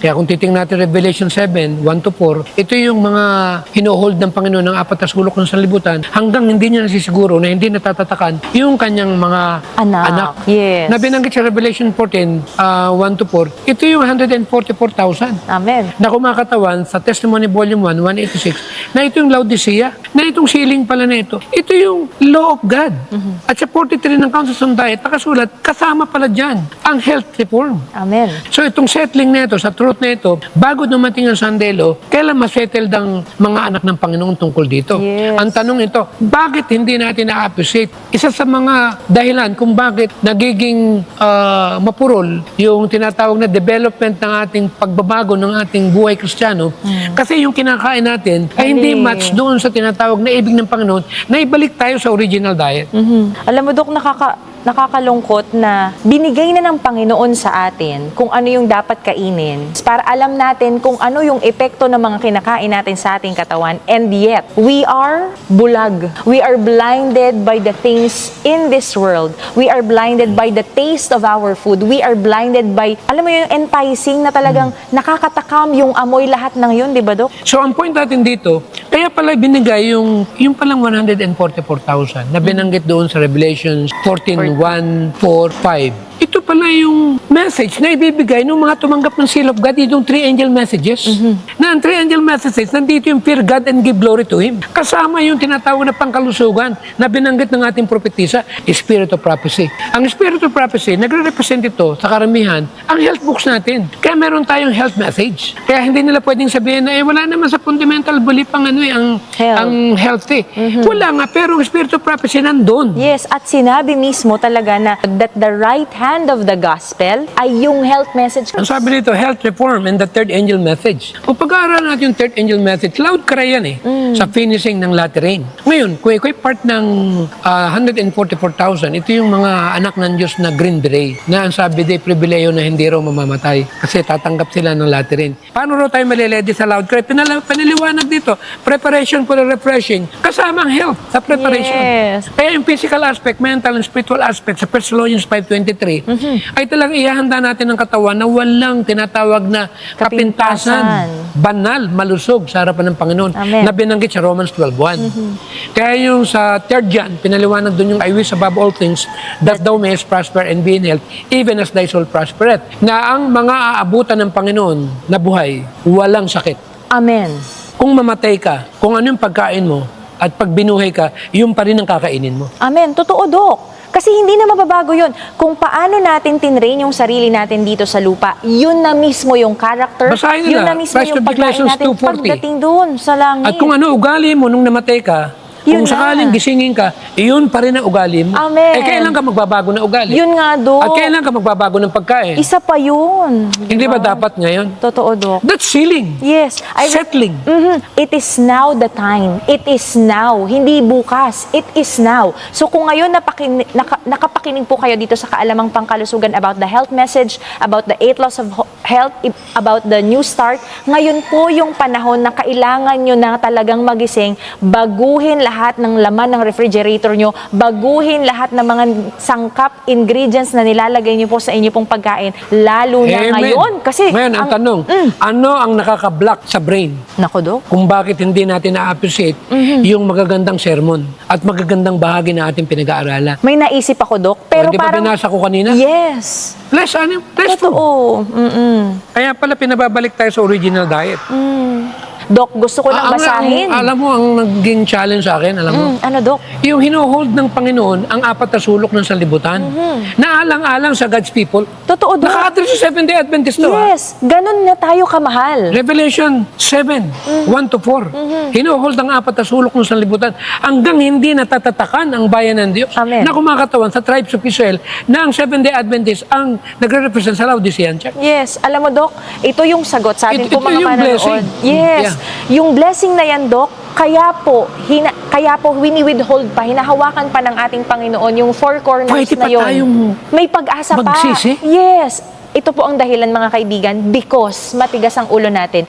Kaya kung titingnan natin Revelation 7, 1-4, ito yung mga hinohold ng Panginoon ng apat na sulok ng sanlibutan hanggang hindi niya nasisiguro na hindi natatatakan yung kanyang mga anak. Yes. Na binanggit sa Revelation 14, 1-4, ito yung 144,000 Amen. na kumakatawan sa Testimony Volume 1, 186, na ito yung Laodicea, na itong sealing pala na ito yung law of God. At sa 43 ng Council on Diet, nakasulat, kasama pala dyan ang health reform. Amen. So itong settling na ito, sa truth na ito, bago dumating ang Sandelo, kailan masettle ang mga anak ng Panginoon tungkol dito? Yes. Ang tanong ito, bakit hindi natin na-appreciate? Isa sa mga dahilan kung bakit nagiging mapurol yung tinatawag na development ng ating pagbabago ng ating buhay Kristiyano, kasi yung kinakain natin ay hindi match doon sa tinatawag na ibig ng Panginoon na ibalik tayo sa original diet. Alam mo, Dok, nakakalungkot na binigay na ng Panginoon sa atin kung ano yung dapat kainin para alam natin kung ano yung epekto ng mga kinakain natin sa ating katawan, and yet we are bulag. We are blinded by the things in this world. We are blinded by the taste of our food. We are blinded by, alam mo yung enticing na talagang nakakatakam yung amoy lahat ng yun, di ba, Dok? So ang point natin dito, kaya pala binigay yung palang 144,000 na binanggit doon sa Revelation 14, 1, 4, 5. Ito pala yung message na ibibigay ng mga tumanggap ng seal of God, itong 3 angel messages. Na ang 3 angel messages, nandito yung fear God and give glory to Him. Kasama yung tinatawag na pangkalusugan na binanggit ng ating propetisa, Spirit of Prophecy. Ang Spirit of Prophecy, nagre-represent ito sa karamihan, ang health books natin. Kaya meron tayong health message. Kaya hindi nila pwedeng sabihin na, wala naman sa fundamental belief ang healthy. Wala nga, pero ang Spirit of Prophecy nandun. Yes, at sinabi mismo talaga na that the right hand of the gospel ay yung health message. Ang sabi nito, health reform and the third angel message. Kung pag-aaral natin yung third angel message, loud cry yan sa finishing ng latter rain. Ngayon, kung part ng 144,000, ito yung mga anak ng Diyos na green beret, na ang sabi di pribileyo na hindi raw mamamatay kasi tatanggap sila ng latter rain. Paano raw tayo maliledi sa loud cry? Paniliwanag dito, preparation for the refreshing, kasama ang health sa preparation. Yes. Kaya yung physical aspect, mental and spiritual aspect sa 1 Thessalonians 5:23, ay talagang ihahanda natin ng katawan na walang tinatawag na kapintasan, banal, malusog sa harapan ng Panginoon. Amen. Na binanggit sa Romans 12:1. Kaya yung sa 3 John, pinaliwanag doon yung I wish above all things that thou mayest prosper and be in health, even as thy soul prospereth. Na ang mga aabutan ng Panginoon na buhay, walang sakit. Amen. Kung mamatay ka, kung ano yung pagkain mo, at pag binuhay ka, yun pa rin ang kakainin mo. Amen. Totoo, Dok. Kasi hindi na mababago yun. Kung paano natin tinrain yung sarili natin dito sa lupa, yun na mismo yung character, Basahin yun nila, na mismo Christ yung of pagkain Declarations natin 2:40. pagdating doon sa langit. At kung ano ugali mo nung namatay ka, Yun kung na. sakaling gisingin ka, iyon pa rin ang ugali mo. Amen. Kailan ka magbabago na ugali? Yun nga, Dok. At kailan ka magbabago ng pagkain? Isa pa yun. Hindi ba dapat ngayon? Totoo, Dok. That's sealing. Yes. Settling. It is now the time. It is now. Hindi bukas. It is now. So kung ngayon nakapakinig po kayo dito sa Kaalamang Pangkalusugan about the health message, about the 8 laws of health, about the new start, ngayon po yung panahon na kailangan nyo na talagang magising, baguhin lahat ng laman ng refrigerator nyo, baguhin lahat ng mga sangkap, ingredients na nilalagay nyo po sa inyo pong pagkain, lalo na Amen. ngayon. Kasi ngayon, ang tanong, ano ang nakaka-block sa brain? Nako, Dok. Kung bakit hindi natin na-appreciate yung magagandang sermon at magagandang bahagi na ating pinag-aaralan. May naisip ako, Dok. Pero Di ba parang... binasa ko kanina? Yes. Less food. Totoo. Kaya pala pinababalik tayo sa original diet. Dok, gusto ko lang basahin. Alam mo, ang naging challenge sa akin, alam mo? Ano, Dok? Yung hinohold ng Panginoon ang apat na sulok ng sanlibutan. Naalang-alang sa God's people. Totoo, Dok. Naka-address sa Seventh-day Adventist to. Yes. Ganun na tayo kamahal. Revelation 7, 1-4. Hinohold ang apat na sulok ng sanlibutan hanggang hindi natatatakan ang bayan ng Diyos. Amen. Na kumakatawan sa tribes of Israel na ang Seventh-day Adventist ang nagre-represent sa Laodicean Church. Yes. Alam mo, Dok, ito yung sagot sa atin Ito kung mga yung manonood. blessing. Yes. Yeah. Yung blessing na yan, Dok, kaya po wini-withhold pa, hinahawakan pa ng ating Panginoon yung four corners Pwede na pa yun. tayong May pag-asa pa. magsisi? Yes. Ito po ang dahilan, mga kaibigan, because matigas ang ulo natin.